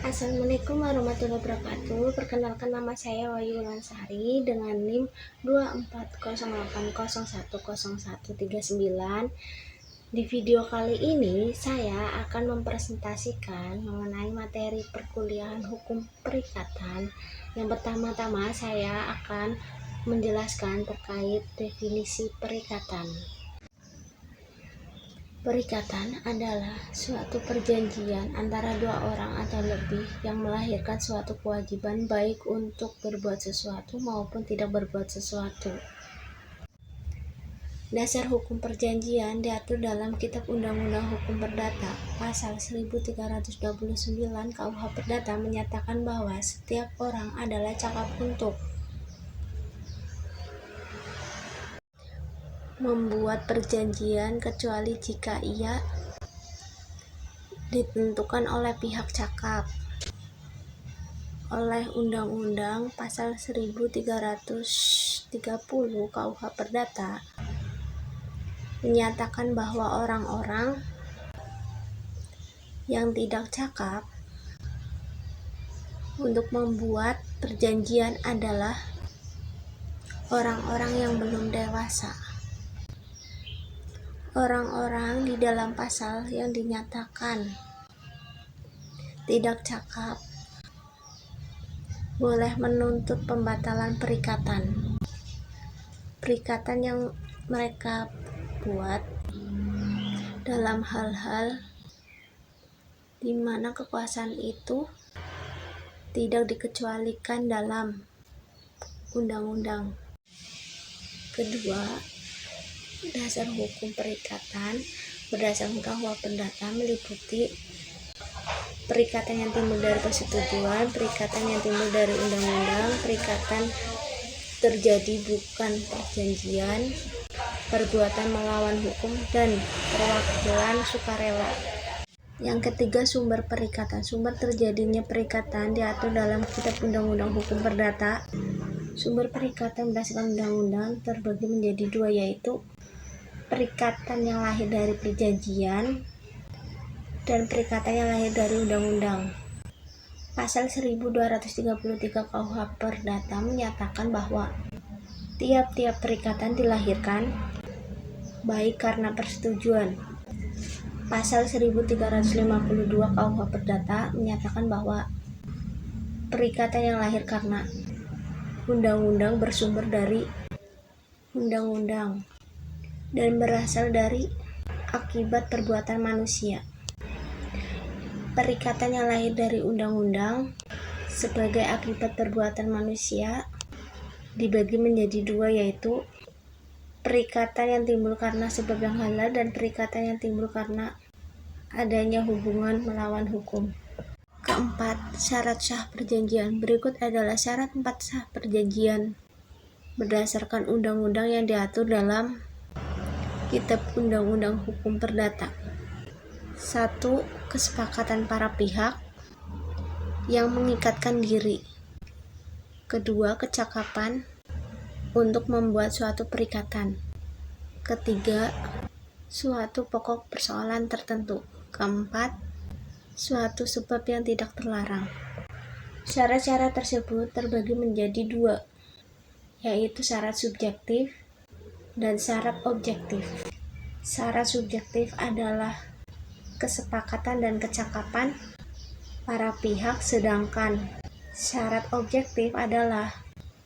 Assalamualaikum warahmatullahi wabarakatuh. Perkenalkan, nama saya Wahyu Wulansari dengan NIM 2408010139. Di video kali ini saya akan mempresentasikan mengenai materi perkuliahan hukum perikatan. Yang pertama-tama saya akan menjelaskan terkait definisi perikatan. Perikatan adalah suatu perjanjian antara dua orang atau lebih yang melahirkan suatu kewajiban baik untuk berbuat sesuatu maupun tidak berbuat sesuatu. Dasar hukum perjanjian diatur dalam Kitab Undang-Undang Hukum Perdata. Pasal 1329 KUH Perdata menyatakan bahwa setiap orang adalah cakap untuk membuat perjanjian kecuali jika ia ditentukan oleh pihak cakap. Oleh Undang-Undang Pasal 1330 KUH Perdata menyatakan bahwa orang-orang yang tidak cakap untuk membuat perjanjian adalah orang-orang yang belum dewasa. Orang-orang di dalam pasal yang dinyatakan tidak cakap boleh menuntut pembatalan perikatan. Perikatan yang mereka buat dalam hal-hal di mana kekuasaan itu tidak dikecualikan dalam undang-undang. Kedua, dasar hukum perikatan berdasarkan KUH Perdata meliputi perikatan yang timbul dari persetujuan, perikatan yang timbul dari undang-undang, perikatan terjadi bukan perjanjian, perbuatan melawan hukum, dan perwakilan sukarela. Yang ketiga, sumber perikatan. Sumber terjadinya perikatan diatur dalam Kitab Undang-Undang Hukum Perdata. Sumber perikatan berdasarkan undang-undang terbagi menjadi dua, yaitu perikatan yang lahir dari perjanjian dan perikatan yang lahir dari undang-undang. Pasal 1233 KUH Perdata menyatakan bahwa tiap-tiap perikatan dilahirkan baik karena persetujuan. Pasal 1352 KUH Perdata menyatakan bahwa perikatan yang lahir karena undang-undang bersumber dari undang-undang dan berasal dari akibat perbuatan manusia. Perikatan yang lahir dari undang-undang sebagai akibat perbuatan manusia dibagi menjadi dua, yaitu perikatan yang timbul karena sebab yang halal dan perikatan yang timbul karena adanya hubungan melawan hukum. Keempat, syarat sah perjanjian. Berikut adalah syarat 4 sah perjanjian berdasarkan undang-undang yang diatur dalam Kitab Undang-Undang Hukum Perdata. 1. Kesepakatan para pihak yang mengikatkan diri. Kedua, kecakapan untuk membuat suatu perikatan. Ketiga, suatu pokok persoalan tertentu. Keempat, suatu sebab yang tidak terlarang. Syarat-syarat tersebut terbagi menjadi dua, yaitu syarat subjektif dan syarat objektif. Syarat subjektif adalah kesepakatan dan kecakapan para pihak, sedangkan syarat objektif adalah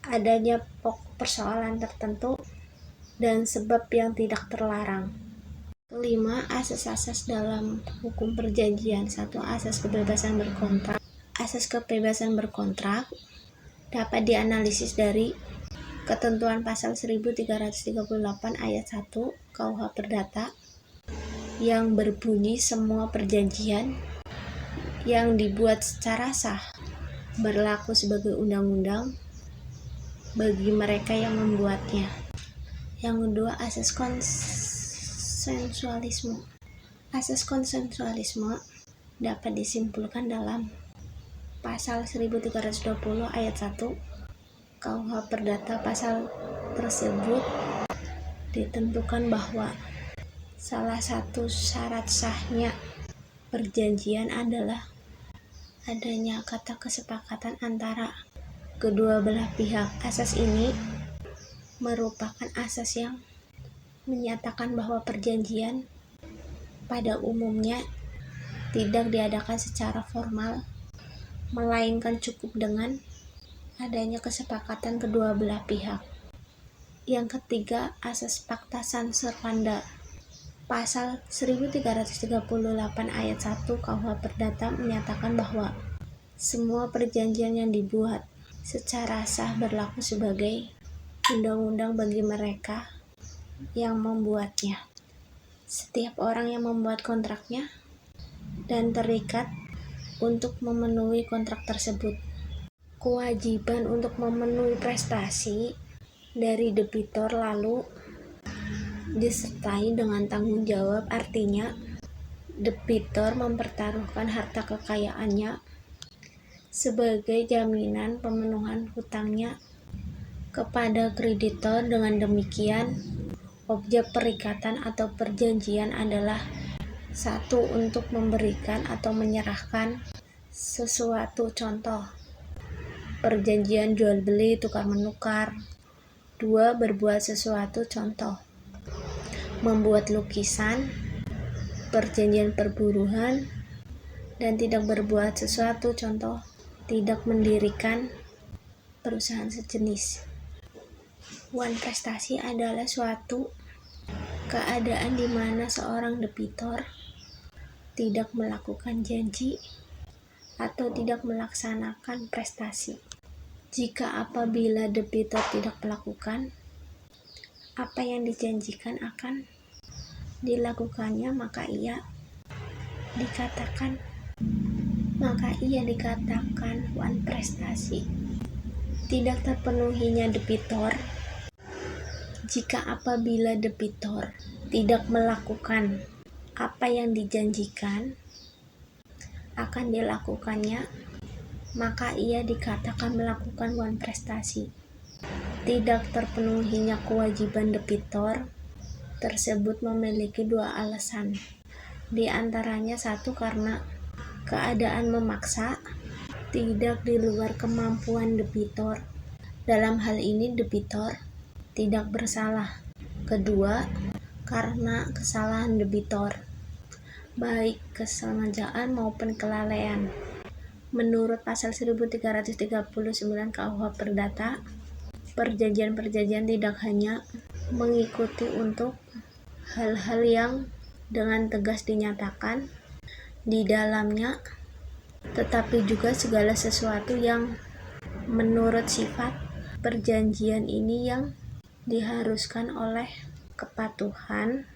adanya pokok persoalan tertentu dan sebab yang tidak terlarang. Kelima, asas-asas dalam hukum perjanjian. 1. Asas kebebasan berkontrak. Asas kebebasan berkontrak dapat dianalisis dari ketentuan pasal 1338 ayat 1 KUH Perdata yang berbunyi semua perjanjian yang dibuat secara sah berlaku sebagai undang-undang bagi mereka yang membuatnya. Yang kedua, asas konsensualisme. Asas konsensualisme dapat disimpulkan dalam pasal 1320 ayat 1 KUH Perdata. Pasal tersebut ditentukan bahwa salah satu syarat sahnya perjanjian adalah adanya kata kesepakatan antara kedua belah pihak. Asas ini merupakan asas yang menyatakan bahwa perjanjian pada umumnya tidak diadakan secara formal, melainkan cukup dengan adanya kesepakatan kedua belah pihak. Yang ketiga, asas Pacta Sunt Servanda. Pasal 1338 ayat 1 KUH Perdata menyatakan bahwa semua perjanjian yang dibuat secara sah berlaku sebagai undang-undang bagi mereka yang membuatnya. Setiap orang yang membuat kontraknya dan terikat untuk memenuhi kontrak tersebut. Kewajiban untuk memenuhi prestasi dari debitur lalu disertai dengan tanggung jawab, artinya debitur mempertaruhkan harta kekayaannya sebagai jaminan pemenuhan hutangnya kepada kreditor. Dengan demikian, objek perikatan atau perjanjian adalah satu, untuk memberikan atau menyerahkan sesuatu, contoh perjanjian jual beli tukar menukar. 2. Berbuat sesuatu, contoh membuat lukisan, perjanjian perburuhan. Dan tidak berbuat sesuatu, contoh tidak mendirikan perusahaan sejenis. Wan prestasi adalah suatu keadaan di mana seorang debitur tidak melakukan janji atau tidak melaksanakan prestasi. Jika apabila debitur tidak melakukan apa yang dijanjikan akan dilakukannya, maka ia dikatakan wan prestasi. Tidak terpenuhinya debitur. Jika apabila debitur tidak melakukan apa yang dijanjikan akan dilakukannya, maka ia dikatakan melakukan wan prestasi. Tidak terpenuhinya kewajiban debitur tersebut memiliki dua alasan. Di antaranya, satu, karena keadaan memaksa, tidak di luar kemampuan debitur. Dalam hal ini debitur tidak bersalah. Kedua, karena kesalahan debitur, baik kesengajaan maupun kelalaian. Menurut pasal 1339 KUH Perdata, perjanjian-perjanjian tidak hanya mengikuti untuk hal-hal yang dengan tegas dinyatakan di dalamnya, tetapi juga segala sesuatu yang menurut sifat perjanjian ini yang diharuskan oleh kepatuhan,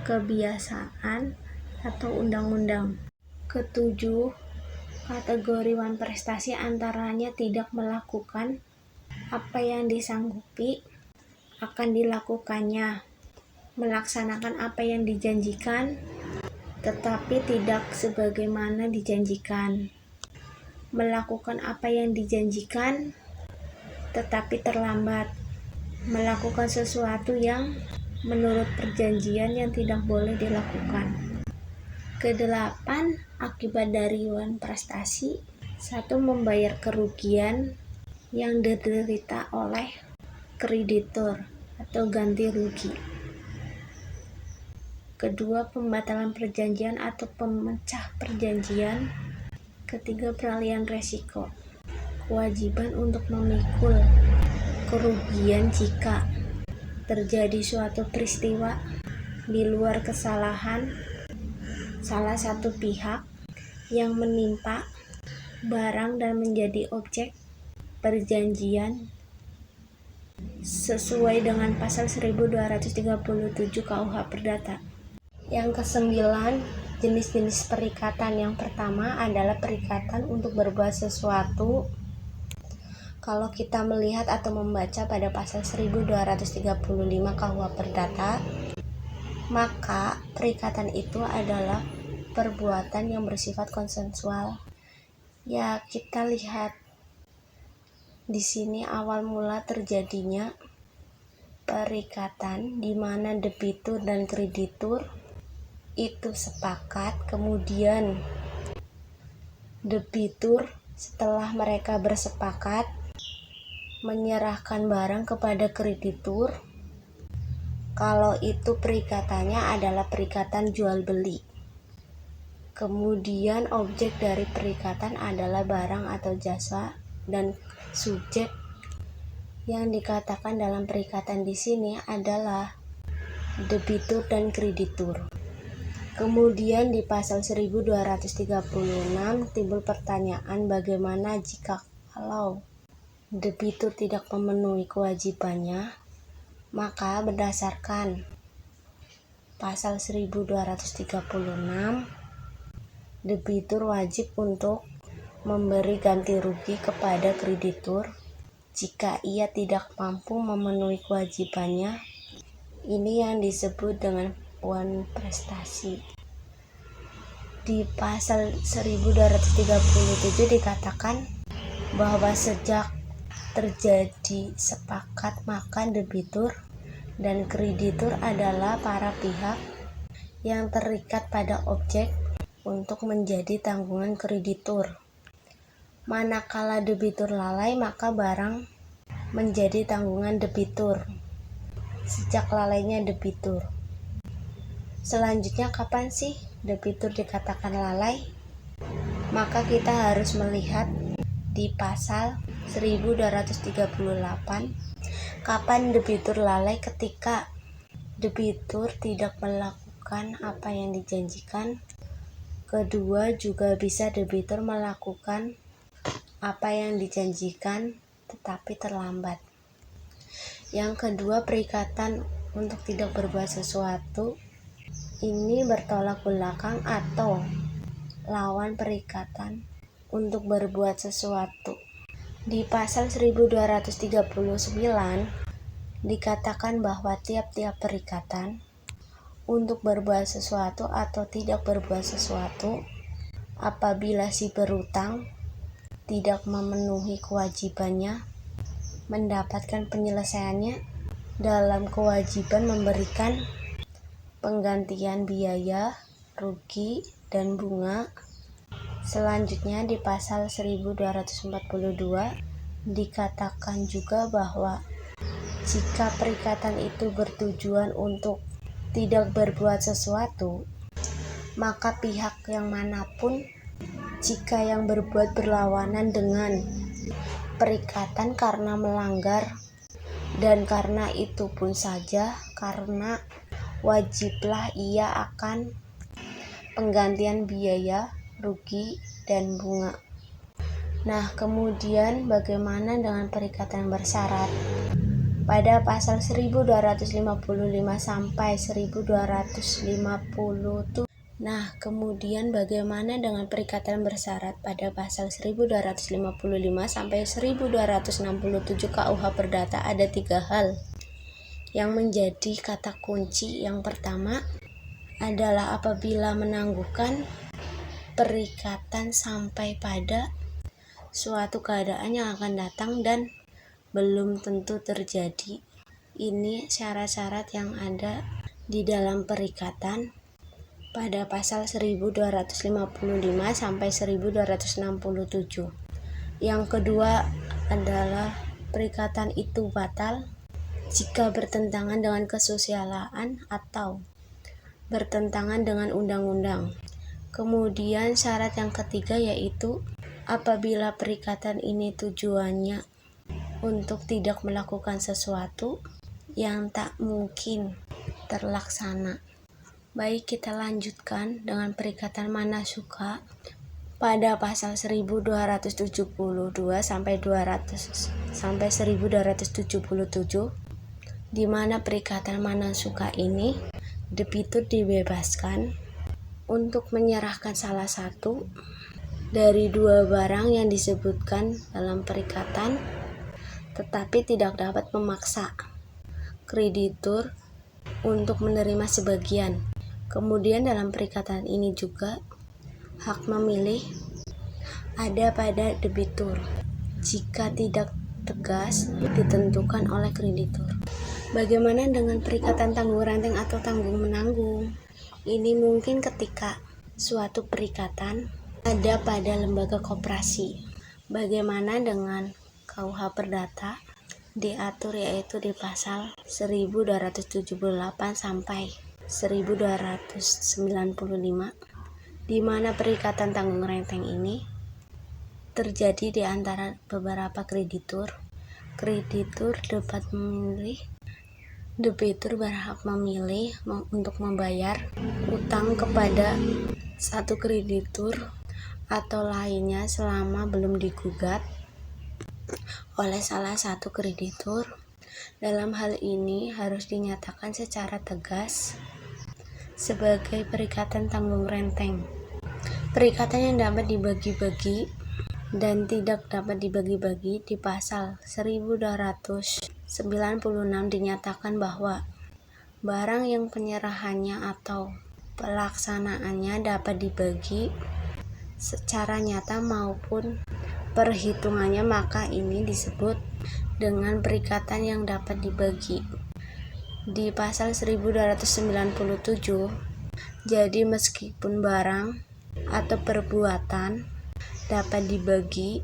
kebiasaan, atau undang-undang. Ketujuh, kategori wan prestasi antaranya tidak melakukan apa yang disanggupi akan dilakukannya, melaksanakan apa yang dijanjikan tetapi tidak sebagaimana dijanjikan, melakukan apa yang dijanjikan tetapi terlambat, melakukan sesuatu yang menurut perjanjian yang tidak boleh dilakukan. Kedelapan, akibat dari wan prestasi. 1. Membayar kerugian yang diderita oleh kreditur atau ganti rugi. Kedua, pembatalan perjanjian atau pemecah perjanjian. Ketiga, peralihan resiko. Kewajiban untuk memikul kerugian jika terjadi suatu peristiwa di luar kesalahan salah satu pihak yang menimpa barang dan menjadi objek perjanjian sesuai dengan pasal 1237 KUH Perdata. Yang kesembilan, jenis-jenis perikatan. Yang pertama adalah perikatan untuk berbuat sesuatu. Kalau kita melihat atau membaca pada pasal 1235 KUH Perdata, maka perikatan itu adalah perbuatan yang bersifat konsensual. Ya, kita lihat di sini awal mula terjadinya perikatan di mana debitur dan kreditur itu sepakat, kemudian debitur setelah mereka bersepakat menyerahkan barang kepada kreditur kalau itu perikatannya adalah perikatan jual beli. Kemudian objek dari perikatan adalah barang atau jasa, dan subjek yang dikatakan dalam perikatan di sini adalah debitur dan kreditur. Kemudian di pasal 1236 timbul pertanyaan bagaimana jika kalau debitur tidak memenuhi kewajibannya, maka berdasarkan pasal 1236 debitur wajib untuk memberi ganti rugi kepada kreditur jika ia tidak mampu memenuhi kewajibannya. Ini yang disebut dengan pembunuhan prestasi. Di pasal 1237 dikatakan bahwa sejak terjadi sepakat maka debitur dan kreditur adalah para pihak yang terikat pada objek untuk menjadi tanggungan kreditur. Manakala debitur lalai, maka barang menjadi tanggungan debitur sejak lalainya debitur. Selanjutnya, kapan sih debitur dikatakan lalai? Maka kita harus melihat di pasal 1238 kapan debitur lalai: ketika debitur tidak melakukan apa yang dijanjikan. Kedua, juga bisa debitur melakukan apa yang dijanjikan tetapi terlambat. Yang kedua, perikatan untuk tidak berbuat sesuatu ini bertolak belakang atau lawan perikatan untuk berbuat sesuatu. Di pasal 1239 dikatakan bahwa tiap-tiap perikatan untuk berbuat sesuatu atau tidak berbuat sesuatu apabila si berutang tidak memenuhi kewajibannya mendapatkan penyelesaiannya dalam kewajiban memberikan penggantian biaya, rugi, dan bunga. Selanjutnya di pasal 1242 dikatakan juga bahwa jika perikatan itu bertujuan untuk tidak berbuat sesuatu, maka pihak yang manapun jika yang berbuat berlawanan dengan perikatan karena melanggar, dan karena itu pun saja karena wajiblah ia akan penggantian biaya, rugi, dan bunga. Nah, kemudian bagaimana dengan perikatan bersyarat? Pada pasal 1255 sampai 1257. Nah, kemudian bagaimana dengan perikatan bersyarat? Pada pasal 1255 sampai 1267 KUH Perdata ada 3 hal yang menjadi kata kunci. Yang pertama adalah apabila menangguhkan perikatan sampai pada suatu keadaan yang akan datang dan belum tentu terjadi. Ini syarat-syarat yang ada di dalam perikatan pada pasal 1255 sampai 1267. Yang kedua adalah perikatan itu batal jika bertentangan dengan kesusilaan atau bertentangan dengan undang-undang. Kemudian syarat yang ketiga yaitu apabila perikatan ini tujuannya untuk tidak melakukan sesuatu yang tak mungkin terlaksana. Baik, kita lanjutkan dengan perikatan manasuka pada pasal 1272 sampai 1277, di mana perikatan manasuka ini debitur dibebaskan untuk menyerahkan salah satu dari 2 barang yang disebutkan dalam perikatan, tetapi tidak dapat memaksa kreditur untuk menerima sebagian. Kemudian dalam perikatan ini juga hak memilih ada pada debitur jika tidak tegas ditentukan oleh kreditur. Bagaimana dengan perikatan tanggung renteng atau tanggung menanggung? Ini mungkin ketika suatu perikatan ada pada lembaga koperasi. Bagaimana dengan KUH Perdata? Diatur yaitu di pasal 1278 sampai 1295, di mana perikatan tanggung renteng ini terjadi di antara beberapa kreditur. Kreditur dapat memilih, debitur berhak memilih untuk membayar utang kepada satu kreditur atau lainnya selama belum digugat oleh salah satu kreditur. Dalam hal ini harus dinyatakan secara tegas sebagai perikatan tanggung renteng. Perikatan yang dapat dibagi-bagi dan tidak dapat dibagi-bagi di pasal 1296 dinyatakan bahwa barang yang penyerahannya atau pelaksanaannya dapat dibagi secara nyata maupun perhitungannya, maka ini disebut dengan perikatan yang dapat dibagi. Di pasal 1297, jadi meskipun barang atau perbuatan dapat dibagi,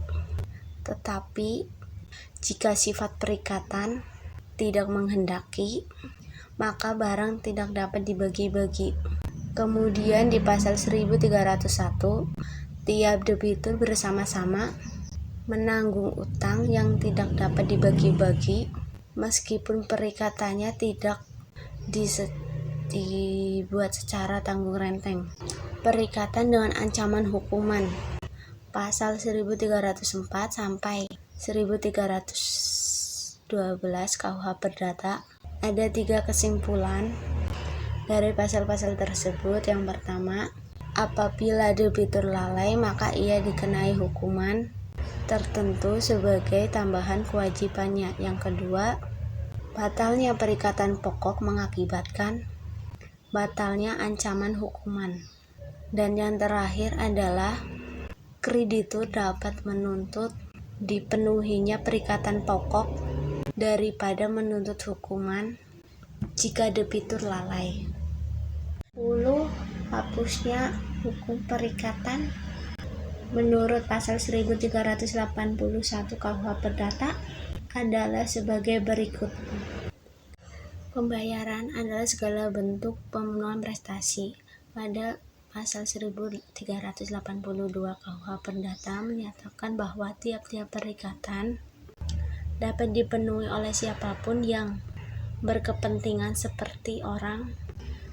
tetapi jika sifat perikatan tidak menghendaki, maka barang tidak dapat dibagi-bagi. Kemudian di pasal 1301, tiap debitur bersama-sama menanggung utang yang tidak dapat dibagi-bagi meskipun perikatannya tidak dibuat secara tanggung renteng. Perikatan dengan ancaman hukuman. Pasal 1304 sampai 1312 KUH Perdata. Ada 3 kesimpulan dari pasal-pasal tersebut. Yang pertama, apabila debitur lalai maka ia dikenai hukuman tertentu sebagai tambahan kewajibannya. Yang kedua, batalnya perikatan pokok mengakibatkan batalnya ancaman hukuman. Dan yang terakhir adalah kreditur dapat menuntut dipenuhinya perikatan pokok daripada menuntut hukuman jika debitur lalai. 10. Hapusnya hukum perikatan menurut pasal 1381 KUH Perdata adalah sebagai berikut. Pembayaran adalah segala bentuk pemenuhan prestasi. Pada pasal 1382 KUH Perdata menyatakan bahwa tiap-tiap perikatan dapat dipenuhi oleh siapapun yang berkepentingan seperti orang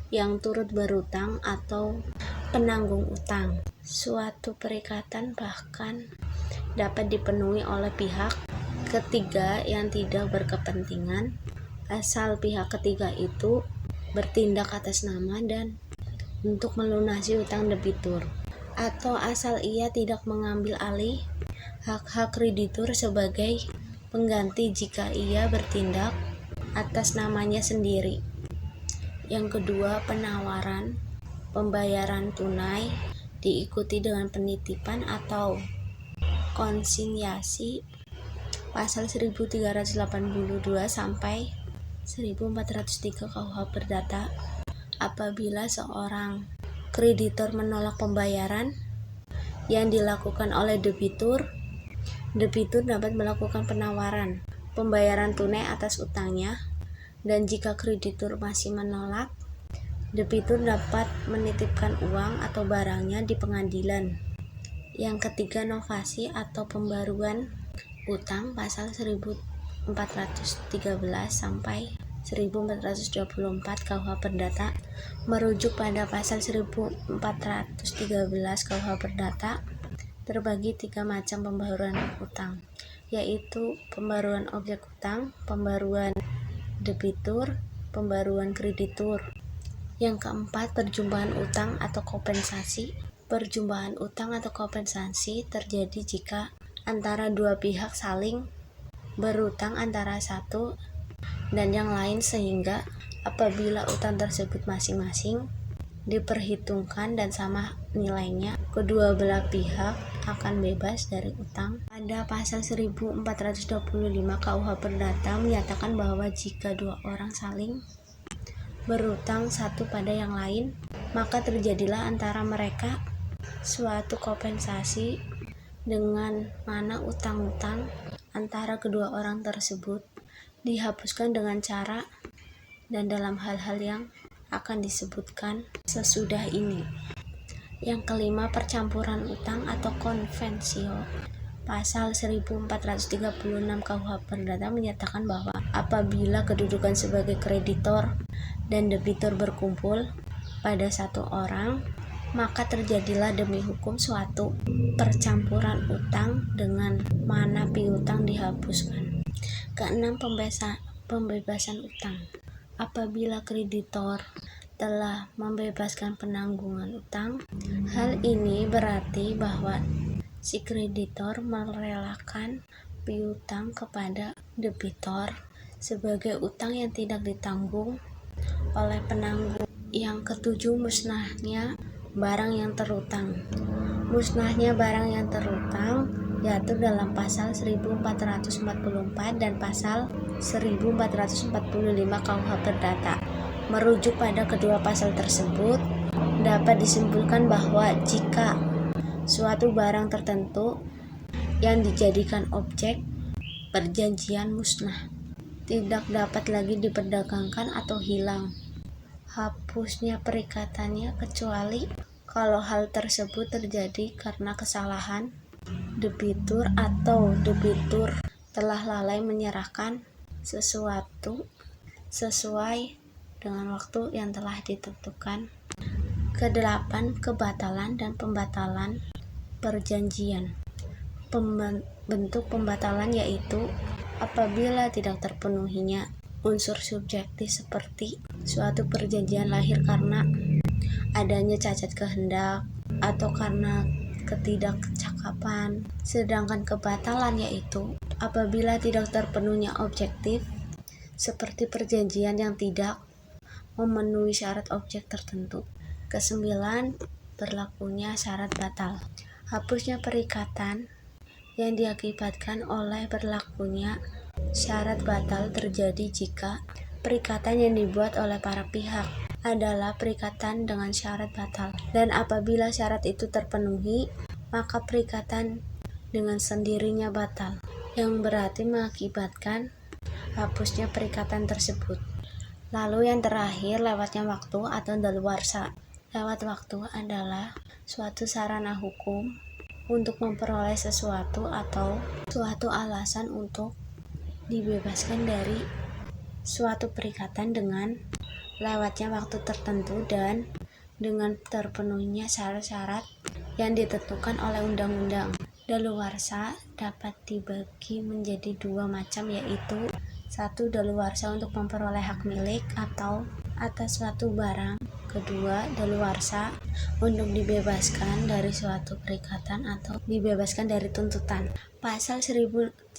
yang turut berutang atau penanggung utang. Suatu perikatan bahkan dapat dipenuhi oleh pihak ketiga yang tidak berkepentingan asal pihak ketiga itu bertindak atas nama dan untuk melunasi utang debitur, atau asal ia tidak mengambil alih hak-hak kreditur sebagai pengganti jika ia bertindak atas namanya sendiri. Yang kedua, penawaran pembayaran tunai diikuti dengan penitipan atau konsinyasi. Pasal 1382 sampai 1403 KUH Perdata. Apabila seorang kreditor menolak pembayaran yang dilakukan oleh debitur, debitur dapat melakukan penawaran pembayaran tunai atas utangnya. Dan jika kreditur masih menolak, debitur dapat menitipkan uang atau barangnya di pengadilan. Yang ketiga, novasi atau pembaruan utang. Pasal 1413 sampai 1424 KUH Perdata merujuk pada pasal 1413 KUH Perdata. Terbagi 3 macam pembaruan utang, yaitu pembaruan objek utang, pembaruan debitur, pembaruan kreditur. Yang keempat, perjumpaan utang atau kompensasi. Perjumpaan utang atau kompensasi terjadi jika antara dua pihak saling berutang antara satu dan yang lain, sehingga apabila utang tersebut masing-masing diperhitungkan dan sama nilainya, kedua belah pihak akan bebas dari utang. Pada pasal 1425 KUH Perdata menyatakan bahwa jika dua orang saling berutang satu pada yang lain, maka terjadilah antara mereka suatu kompensasi dengan mana utang-utang antara kedua orang tersebut dihapuskan dengan cara dan dalam hal-hal yang akan disebutkan sesudah ini. Yang kelima, percampuran utang atau konvensio. Pasal 1436 KUH Perdata menyatakan bahwa apabila kedudukan sebagai kreditor dan debitur berkumpul pada satu orang, maka terjadilah demi hukum suatu percampuran utang dengan mana piutang dihapuskan. Keenam, pembebasan utang. Apabila kreditor telah membebaskan penanggungan utang, hal ini berarti bahwa si kreditor merelakan piutang kepada debitor sebagai utang yang tidak ditanggung oleh penanggung. Yang ketujuh, musnahnya barang yang terutang. Musnahnya barang yang terutang diatur dalam pasal 1444 dan pasal 1445 KUH Perdata. Merujuk pada kedua pasal tersebut, dapat disimpulkan bahwa jika suatu barang tertentu yang dijadikan objek perjanjian musnah, tidak dapat lagi diperdagangkan atau hilang, hapusnya perikatannya kecuali kalau hal tersebut terjadi karena kesalahan debitur atau debitur telah lalai menyerahkan sesuatu sesuai dengan waktu yang telah ditentukan. Kedelapan, kebatalan dan pembatalan perjanjian. Bentuk pembatalan yaitu apabila tidak terpenuhinya unsur subjektif seperti suatu perjanjian lahir karena adanya cacat kehendak atau karena ketidakcakapan. Sedangkan kebatalan yaitu apabila tidak terpenuhnya objektif seperti perjanjian yang tidak memenuhi syarat objek tertentu. Kesembilan, berlakunya syarat batal. Hapusnya perikatan yang diakibatkan oleh berlakunya syarat batal terjadi jika perikatan yang dibuat oleh para pihak adalah perikatan dengan syarat batal, dan apabila syarat itu terpenuhi, maka perikatan dengan sendirinya batal, yang berarti mengakibatkan hapusnya perikatan tersebut. Lalu yang terakhir, lewatnya waktu atau daluarsa. Lewat waktu adalah suatu sarana hukum untuk memperoleh sesuatu atau suatu alasan untuk dibebaskan dari suatu perikatan dengan lewatnya waktu tertentu dan dengan terpenuhinya syarat-syarat yang ditentukan oleh undang-undang. Daluarsa dapat dibagi menjadi dua macam, yaitu satu, daluarsa untuk memperoleh hak milik atau atas suatu barang. Kedua, daluarsa untuk dibebaskan dari suatu perikatan atau dibebaskan dari tuntutan. Pasal 1967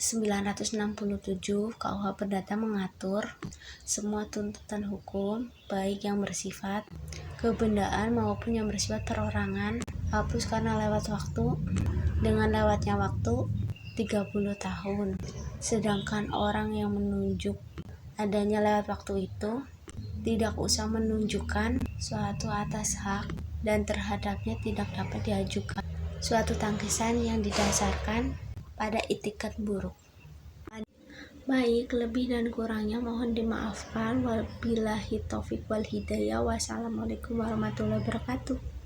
KUH Perdata mengatur semua tuntutan hukum, baik yang bersifat kebendaan maupun yang bersifat perorangan, hapus karena lewat waktu dengan lewatnya waktu 30 tahun. Sedangkan orang yang menunjuk adanya lewat waktu itu tidak usah menunjukkan suatu atas hak dan terhadapnya tidak dapat diajukan suatu tangkisan yang didasarkan pada itikat buruk. Baik, lebih dan kurangnya mohon dimaafkan. Wabillahi taufik wal hidayah. Wassalamualaikum warahmatullahi wabarakatuh.